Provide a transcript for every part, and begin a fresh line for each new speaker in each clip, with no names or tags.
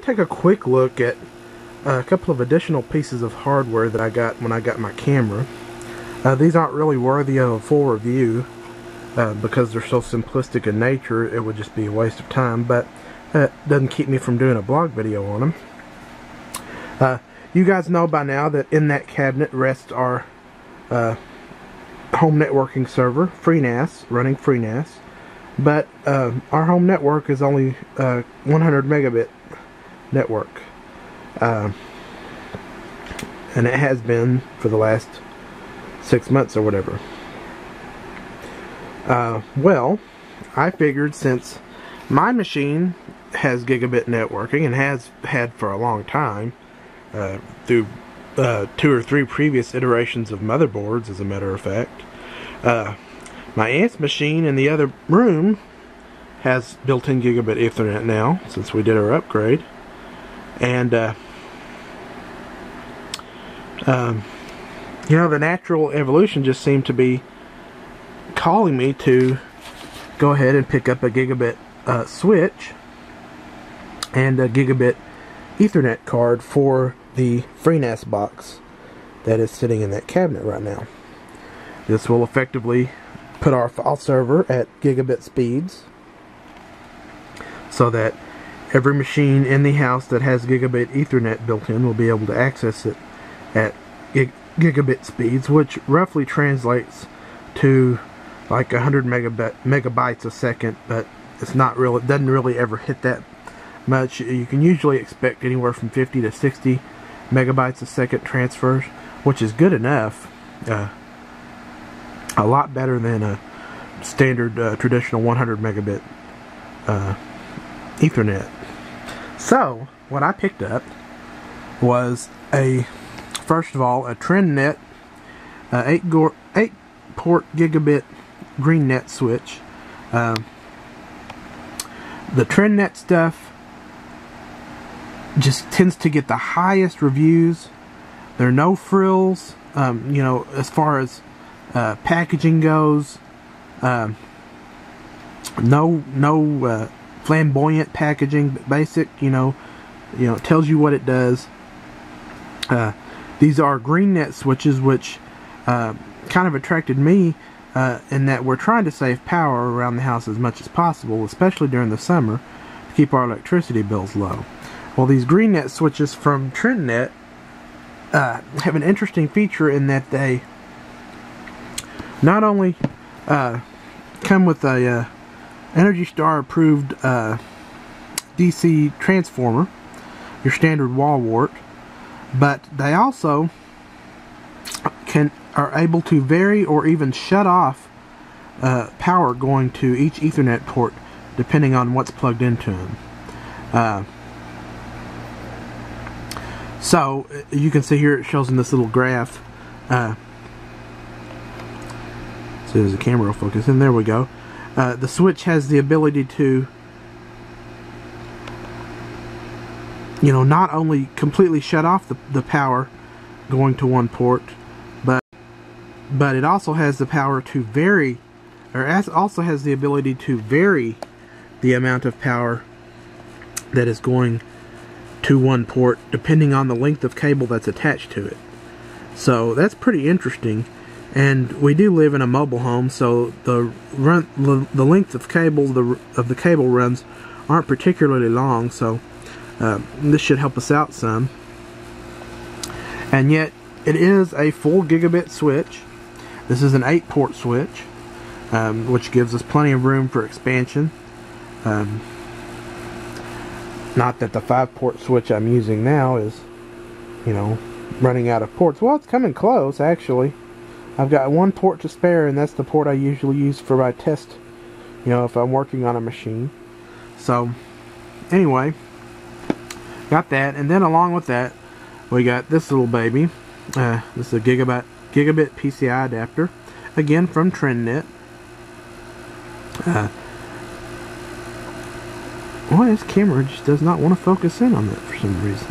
to take a quick look at a couple of additional pieces of hardware that I got when I got my camera. These aren't really worthy of a full review because they're so simplistic in nature. It would just be a waste of time, but it doesn't keep me from doing a blog video on them. You guys know by now that in that cabinet rests our home networking server, FreeNAS, running FreeNAS. But our home network is only 100 megabit network. And it has been for the last 6 months or whatever. Well, I figured since my machine has gigabit networking and has had for a long time, through 2 or 3 previous iterations of motherboards, as a matter of fact, my aunt's machine in the other room has built-in Gigabit Ethernet now, since we did our upgrade. And, you know, the natural evolution just seemed to be calling me to go ahead and pick up a Gigabit switch and a Gigabit Ethernet card for the FreeNAS box that is sitting in that cabinet right now. This will effectively put our file server at gigabit speeds so that every machine in the house that has Gigabit Ethernet built in will be able to access it at gigabit speeds, which roughly translates to like 100 megabytes a second, but it's not really, it doesn't really ever hit that much. You can usually expect anywhere from 50 to 60 megabytes a second transfers, which is good enough. A lot better than a standard traditional 100 megabit Ethernet. So what I picked up was first of all a TrendNet 8-port gigabit GreenNet switch. The TrendNet stuff just tends to get the highest reviews. There are no frills, you know, as far as packaging goes. No flamboyant packaging, but basic. You know, it tells you what it does. These are GreenNet switches, which kind of attracted me in that we're trying to save power around the house as much as possible, especially during the summer, to keep our electricity bills low. Well, these GreenNet switches from TrendNet have an interesting feature in that they not only come with a Energy Star approved DC transformer, your standard wall wart, but they also are able to vary or even shut off power going to each Ethernet port depending on what's plugged into them. So you can see here it shows in this little graph. So there's a camera focus, and there we go. The switch has the ability to, you know, not only completely shut off the power going to one port, but it also has the power to vary, or also has the ability to vary the amount of power that is going to one port depending on the length of cable that's attached to it. So that's pretty interesting. And we do live in a mobile home, so the length of the cable runs aren't particularly long. So this should help us out some. And yet it is a full gigabit switch. This is an 8-port switch, which gives us plenty of room for expansion. Not that the 5-port switch I'm using now is, you know, running out of ports. Well, it's coming close, actually. I've got 1 port to spare, and that's the port I usually use for my test, you know, if I'm working on a machine. So, anyway, got that, and then along with that, we got this little baby. This is a Gigabit PCI adapter, again from TrendNet. Well, this camera just does not want to focus in on that for some reason.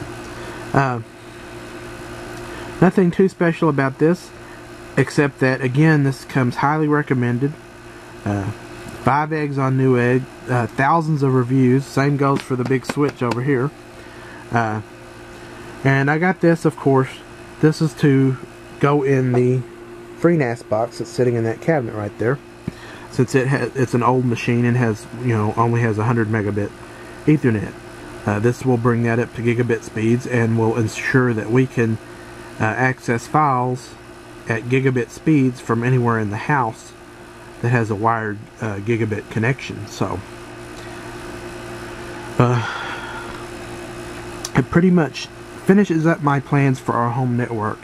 Nothing too special about this, except that, again, this comes highly recommended. 5 eggs on Newegg, thousands of reviews. Same goes for the big switch over here. And I got this, of course. This is to go in the FreeNAS box that's sitting in that cabinet right there. Since it's an old machine and has, only has 100 megabit Ethernet. This will bring that up to gigabit speeds and will ensure that we can access files at gigabit speeds from anywhere in the house that has a wired gigabit connection. So it pretty much finishes up my plans for our home network,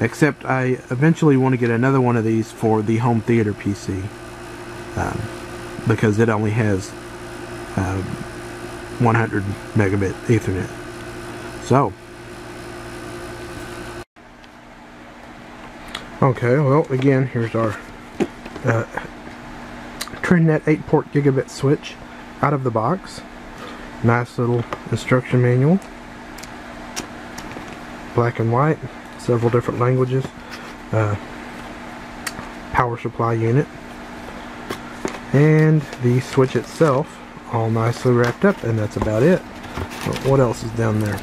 except I eventually want to get another one of these for the home theater PC, because it only has 100 megabit Ethernet. So okay, well, again, here's our TrendNet 8-port gigabit switch out of the box. Nice little instruction manual, black and white, several different languages, power supply unit, and the switch itself all nicely wrapped up, and that's about it. What else is down there?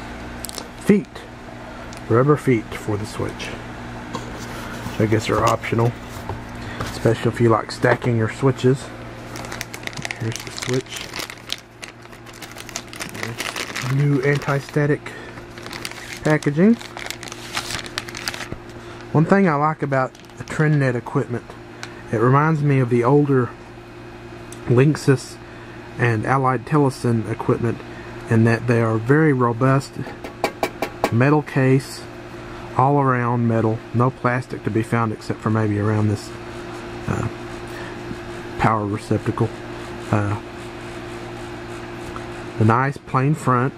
Feet, rubber feet for the switch, which I guess are optional, especially if you like stacking your switches. Here's the switch. New anti-static packaging. One thing I like about the TrendNet equipment, it reminds me of the older Linksys and Allied Telesin equipment in that they are very robust, metal case, all around metal, no plastic to be found except for maybe around this power receptacle. The nice plain front,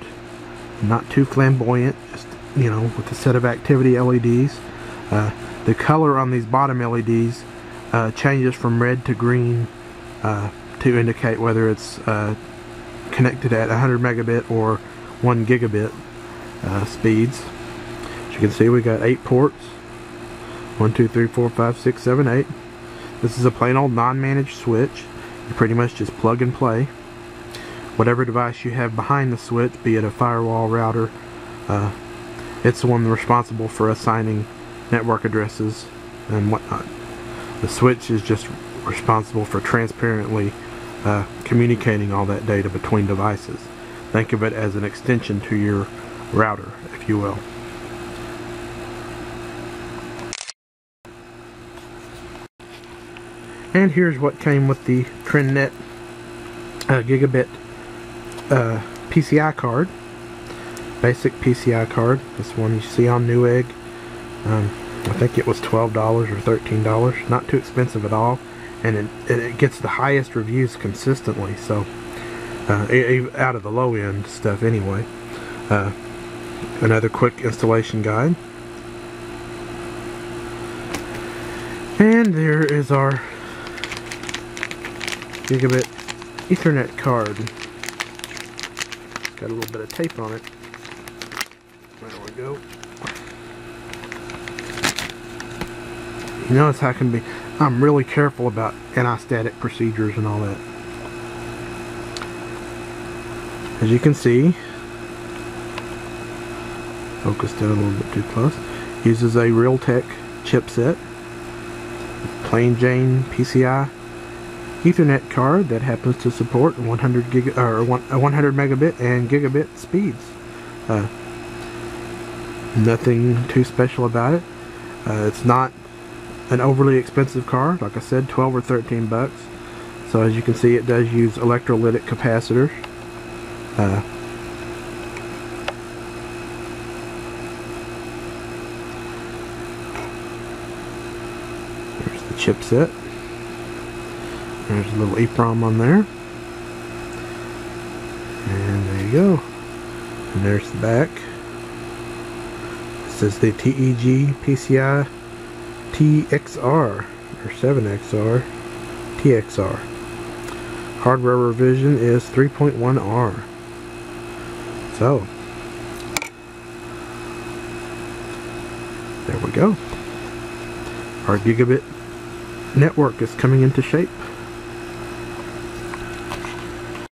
not too flamboyant, just, with a set of activity LEDs. The color on these bottom LEDs changes from red to green to indicate whether it's connected at 100 megabit or 1 gigabit speeds. As you can see, we got 8 ports. 1, 2, 3, 4, 5, 6, 7, 8. This is a plain old non-managed switch. You pretty much just plug and play. Whatever device you have behind the switch, be it a firewall, router, it's the one responsible for assigning network addresses and whatnot. The switch is just responsible for transparently communicating all that data between devices. Think of it as an extension to your router, if you will. And here's what came with the TrendNet Gigabit PCI card. Basic PCI card. This one you see on Newegg. I think it was $12 or $13. Not too expensive at all. And it gets the highest reviews consistently. So, out of the low end stuff anyway. Another quick installation guide. And there is our Gigabit Ethernet card. Got a little bit of tape on it. There we go. You notice how I'm really careful about anti-static procedures and all that. As you can see, focused in a little bit too close, uses a Realtek chipset, plain Jane PCI Ethernet card that happens to support 100 megabit and gigabit speeds. Nothing too special about it. It's not an overly expensive card. Like I said, 12 or 13 bucks. So as you can see, it does use electrolytic capacitors. There's the chipset. There's a little EEPROM on there. And there you go. And there's the back. This is the TEG PCI TXR, or 7XR TXR. Hardware revision is 3.1R. So, there we go. Our gigabit network is coming into shape.